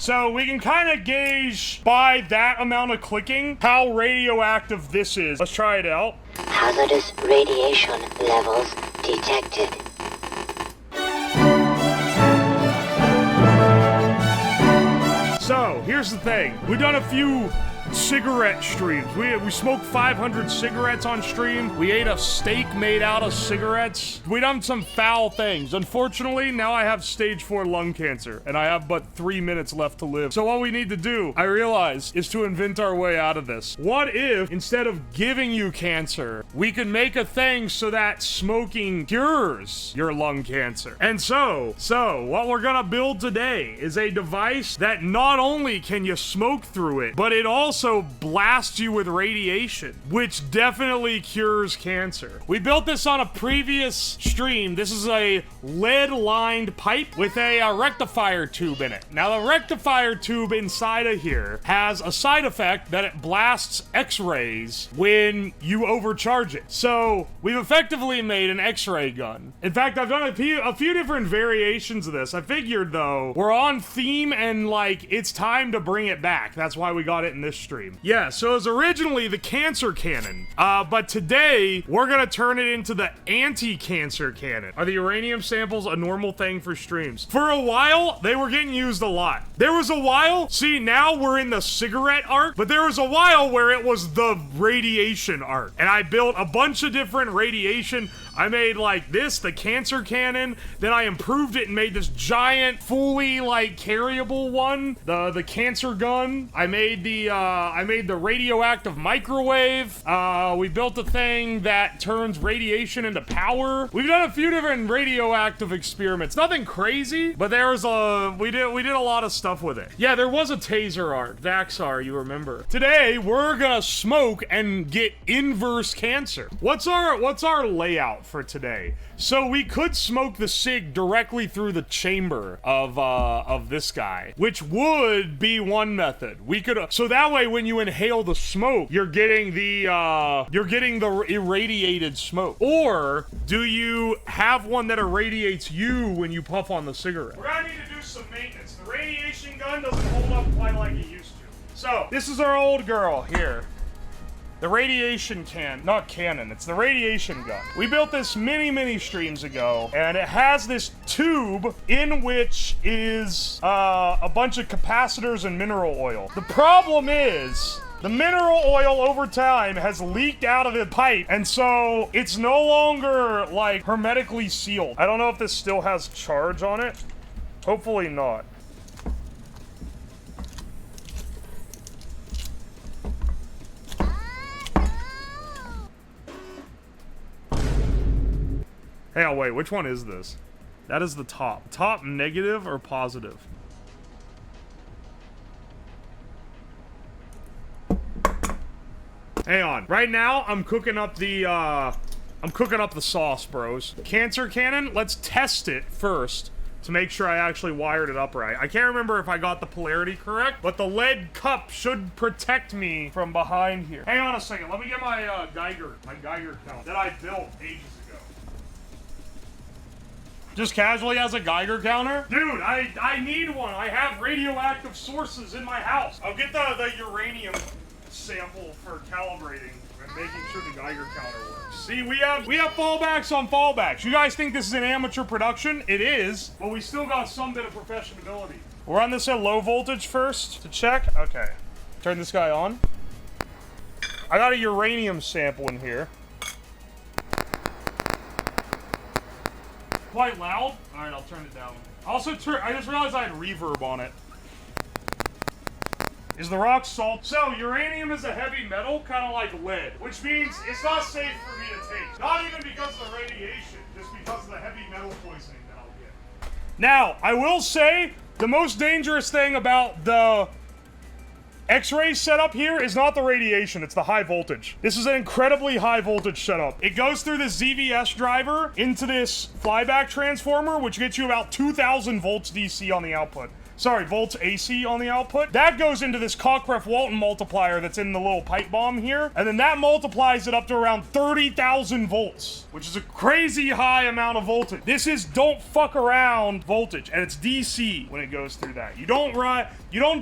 So we can kind of gauge by that amount of clicking how radioactive this is. Let's try it out. Hazardous radiation levels detected. So, here's the thing. We've done a few cigarette streams. We smoked 500 cigarettes on stream. We ate a steak made out of cigarettes. We done some foul things. Unfortunately, now I have stage 4 lung cancer, and I have but 3 minutes left to live. So what we need to do, I realize, is to invent our way out of this. What if, instead of giving you cancer, we could make a thing so that smoking cures your lung cancer? And so, what we're gonna build today is a device that not only can you smoke through it, but it also blasts you with radiation, which definitely cures cancer. We built this on a previous stream. This is a lead-lined pipe with a rectifier tube in it. Now, the rectifier tube inside of here has a side effect that it blasts X-rays when you overcharge it. So, we've effectively made an X-ray gun. In fact, I've done a few different variations of this. I figured, though, we're on theme and, like, it's time to bring it back. That's why we got it in this stream. Yeah, so it was originally the cancer cannon, but today we're gonna turn it into the anti-cancer cannon. Are the uranium samples a normal thing for streams? For a while, they were getting used a lot. There was a while, see, now we're in the cigarette arc, but there was a while where it was the radiation arc, and I built a bunch of different radiation. I made like this, the cancer cannon, then I improved it and made this giant, fully like carryable one, the cancer gun. I made the radioactive microwave. We built a thing that turns radiation into power. We've done a few different radioactive experiments. Nothing crazy, but there was we did a lot of stuff with it. Yeah, there was a taser arc, Vaxar, you remember. Today, we're gonna smoke and get inverse cancer. What's our layout for today? So we could smoke the cig directly through the chamber of this guy, which would be one method. We could, so that way when you inhale the smoke, you're getting the irradiated smoke. Or do you have one that irradiates you when you puff on the cigarette? We're gonna need to do some maintenance. The radiation gun doesn't hold up quite like it used to. So this is our old girl here. The radiation not cannon, it's the radiation gun. We built this many streams ago, and it has this tube in which is a bunch of capacitors and mineral oil. The problem is, the mineral oil over time has leaked out of the pipe, and so it's no longer, like, hermetically sealed. I don't know if this still has charge on it. Hopefully not. Hey, oh wait, which one is this? That is the top. Top negative or positive? Hang on. Right now, I'm cooking up the sauce, bros. Cancer cannon, let's test it first to make sure I actually wired it up right. I can't remember if I got the polarity correct, but the lead cup should protect me from behind here. Hang on a second. Let me get my Geiger count that I built ages ago. Just casually as a Geiger counter? Dude, I need one. I have radioactive sources in my house. I'll get the uranium sample for calibrating and making sure the Geiger counter works. See, we have fallbacks on fallbacks. You guys think this is an amateur production? It is, but we still got some bit of professionality. We'll run this at low voltage first to check. Okay. Turn this guy on. I got a uranium sample in here. Quite loud. All right, I'll turn it down. Also, I just realized I had reverb on it. Is the rock salt? So, uranium is a heavy metal, kind of like lead, which means it's not safe for me to take. Not even because of the radiation, just because of the heavy metal poisoning that I'll get. Now, I will say, the most dangerous thing about the X-ray setup here is not the radiation, it's the high voltage. This is an incredibly high voltage setup. It goes through this ZVS driver into this flyback transformer, which gets you about 2,000 volts DC on the output. sorry, volts AC on the output. That goes into this Cockcroft-Walton multiplier that's in the little pipe bomb here. And then that multiplies it up to around 30,000 volts, which is a crazy high amount of voltage. This is don't fuck around voltage, and it's DC when it goes through that. You don't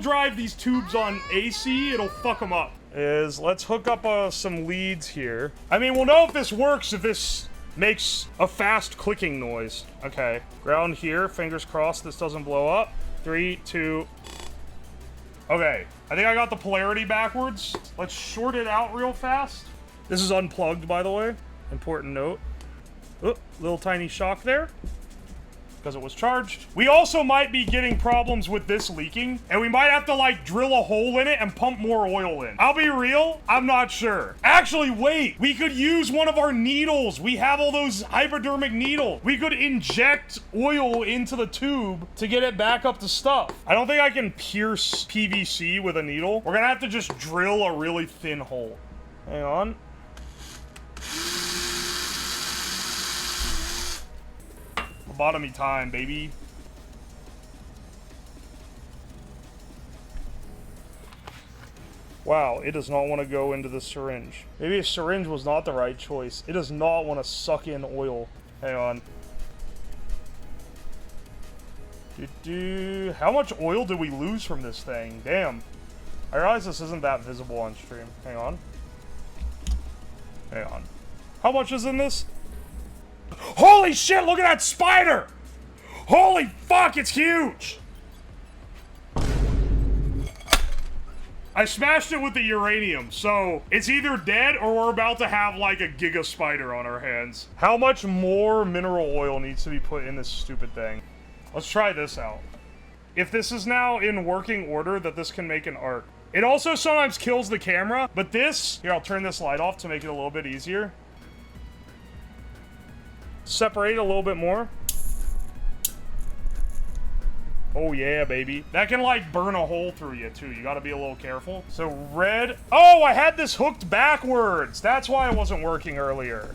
drive these tubes on AC, it'll fuck them up. Let's hook up some leads here. I mean, we'll know if this works if this makes a fast clicking noise. Okay, ground here, fingers crossed this doesn't blow up. 3, 2. Okay, I think I got the polarity backwards. Let's short it out real fast. This is unplugged, by the way. Important note. Oh, little tiny shock there, because it was charged. We also might be getting problems with this leaking, and we might have to like drill a hole in it and pump more oil in. I'll be real, I'm not sure. Actually, wait, we could use one of our needles. We have all those hypodermic needles. We could inject oil into the tube to get it back up to stuff. I don't think I can pierce PVC with a needle. We're gonna have to just drill a really thin hole. Hang on. Lobotomy time, baby. Wow, it does not want to go into the syringe. Maybe a syringe was not the right choice. It does not want to suck in oil. Hang on. How much oil did we lose from this thing? Damn. I realize this isn't that visible on stream. Hang on. Hang on. How much is in this? Holy shit, look at that spider! Holy fuck, it's huge! I smashed it with the uranium, so it's either dead or we're about to have like a giga spider on our hands. How much more mineral oil needs to be put in this stupid thing? Let's try this out. If this is now in working order, that this can make an arc. It also sometimes kills the camera, but this... Here, I'll turn this light off to make it a little bit easier. Separate a little bit more. Oh yeah, baby. That can like burn a hole through you too. You gotta be a little careful. So red. Oh, I had this hooked backwards. That's why it wasn't working earlier.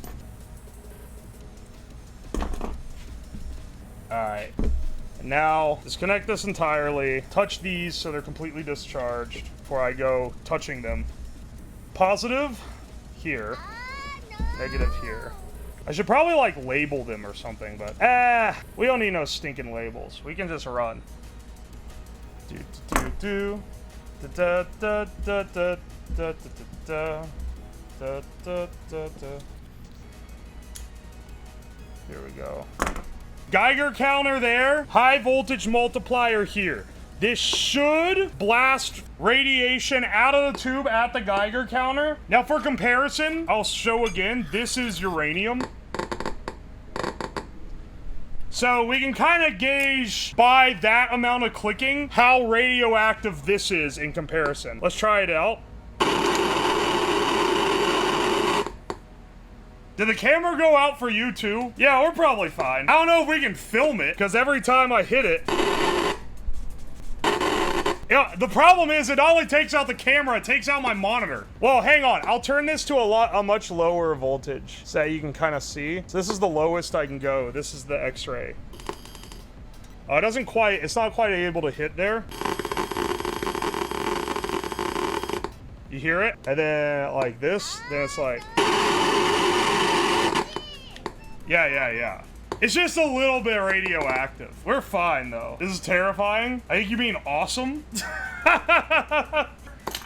Alright. Now, disconnect this entirely. Touch these so they're completely discharged before I go touching them. Positive here. Negative here. I should probably, like, label them or something, but... we don't need no stinking labels. We can just run. Do-do-do-do. Da-da-da-da-da. Da-da-da-da. Da-da-da-da. Here we go. Geiger counter there. High voltage multiplier here. This should blast radiation out of the tube at the Geiger counter. Now, for comparison, I'll show again. This is uranium. So we can kind of gauge by that amount of clicking how radioactive this is in comparison. Let's try it out. Did the camera go out for you too? Yeah, we're probably fine. I don't know if we can film it, because every time I hit it... Yeah, the problem is it not only takes out the camera, it takes out my monitor. Well, hang on. I'll turn this to a much lower voltage so that you can kind of see. So this is the lowest I can go. This is the X-ray. Oh, it's not quite able to hit there. You hear it? And then like this, then it's like... Yeah. It's just a little bit radioactive. We're fine, though. This is terrifying. I think you mean awesome.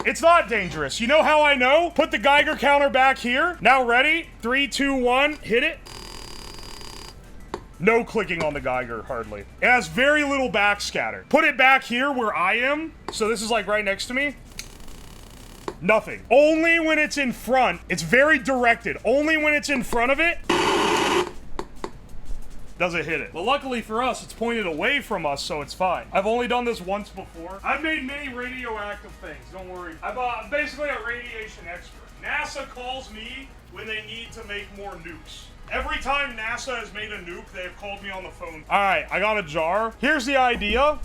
It's not dangerous. You know how I know? Put the Geiger counter back here. Now ready? 3, 2, 1. Hit it. No clicking on the Geiger, hardly. It has very little backscatter. Put it back here where I am. So this is like right next to me. Nothing. Only when it's in front. It's very directed. Only when it's in front of it does it hit it. But luckily for us, it's pointed away from us, so it's fine. I've only done this once before. I've made many radioactive things, don't worry. I'm basically a radiation expert. NASA calls me when they need to make more nukes. Every time NASA has made a nuke, they've called me on the phone. All right, I got a jar. Here's the idea.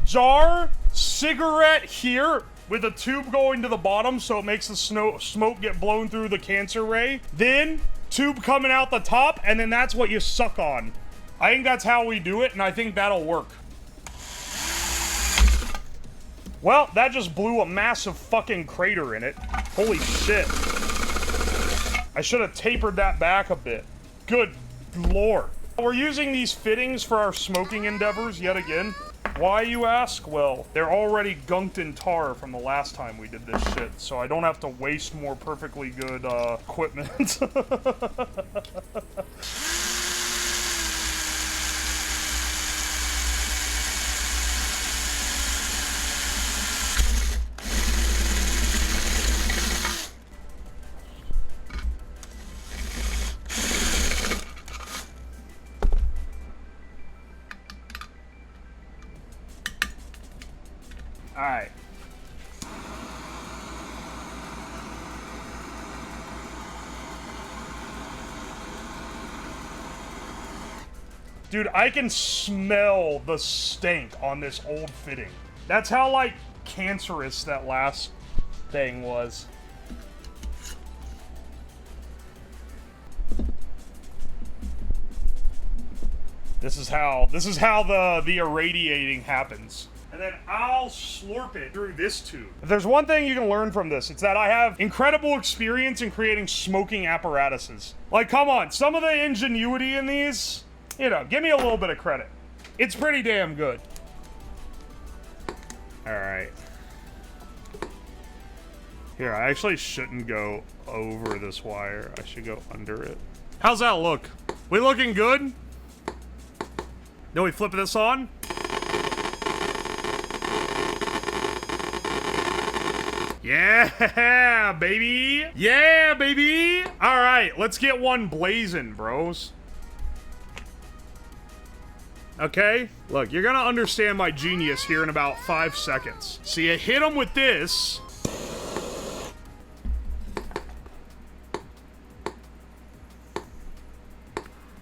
Jar, cigarette here, with a tube going to the bottom so it makes the smoke get blown through the cancer ray. Then, tube coming out the top, and then that's what you suck on. I think that's how we do it, and I think that'll work. Well, that just blew a massive fucking crater in it. Holy shit. I should have tapered that back a bit. Good lord. We're using these fittings for our smoking endeavors yet again. Why, you ask? Well, they're already gunked in tar from the last time we did this shit, so I don't have to waste more perfectly good, equipment. Alright. Dude, I can smell the stink on this old fitting. That's how, like, cancerous that last thing was. This is how the irradiating happens. And then I'll slurp it through this tube. If there's one thing you can learn from this, it's that I have incredible experience in creating smoking apparatuses. Like, come on, some of the ingenuity in these, you know, give me a little bit of credit. It's pretty damn good. Alright. Here, I actually shouldn't go over this wire. I should go under it. How's that look? We looking good? Then we flip this on. Yeah, baby. Yeah, baby. All right, let's get one blazing, bros. Okay, look, you're gonna understand my genius here in about 5 seconds. So you hit him with this.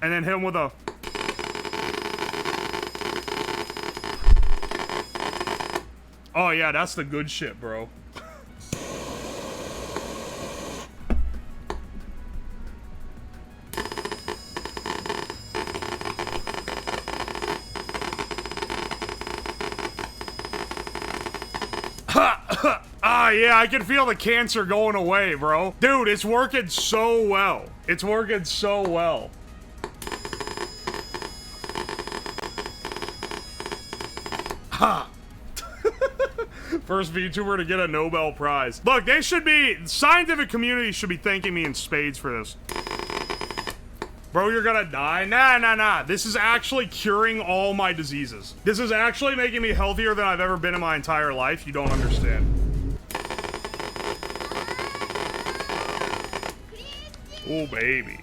And then hit him with a... Oh yeah, that's the good shit, bro. Ah, yeah, I can feel the cancer going away, bro. Dude, it's working so well. It's working so well. Ha! First VTuber to get a Nobel Prize. Look, they should be... The scientific community should be thanking me in spades for this. Bro, you're gonna die? Nah. This is actually curing all my diseases. This is actually making me healthier than I've ever been in my entire life. You don't understand. Oh, baby.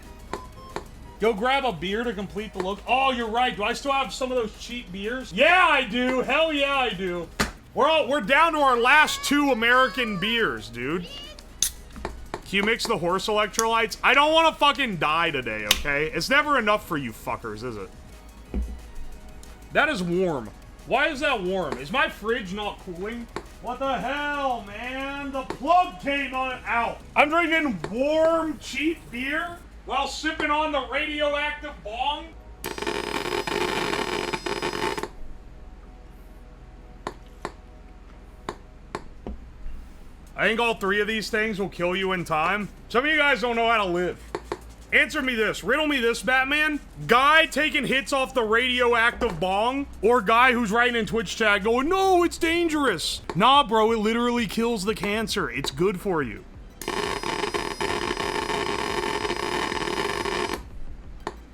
Go grab a beer to complete the look. Oh, you're right. Do I still have some of those cheap beers? Yeah, I do. Hell yeah, I do. We're down to our last 2 American beers, dude. Can you mix the horse electrolytes? I don't want to fucking die today, okay? It's never enough for you fuckers, is it? That is warm. Why is that warm? Is my fridge not cooling? What the hell, man? The plug came on out. I'm drinking warm, cheap beer while sipping on the radioactive bong. I think all 3 of these things will kill you in time. Some of you guys don't know how to live. Answer me this. Riddle me this, Batman. Guy taking hits off the radioactive bong, or guy who's writing in Twitch chat going, no, it's dangerous. Nah, bro, it literally kills the cancer. It's good for you.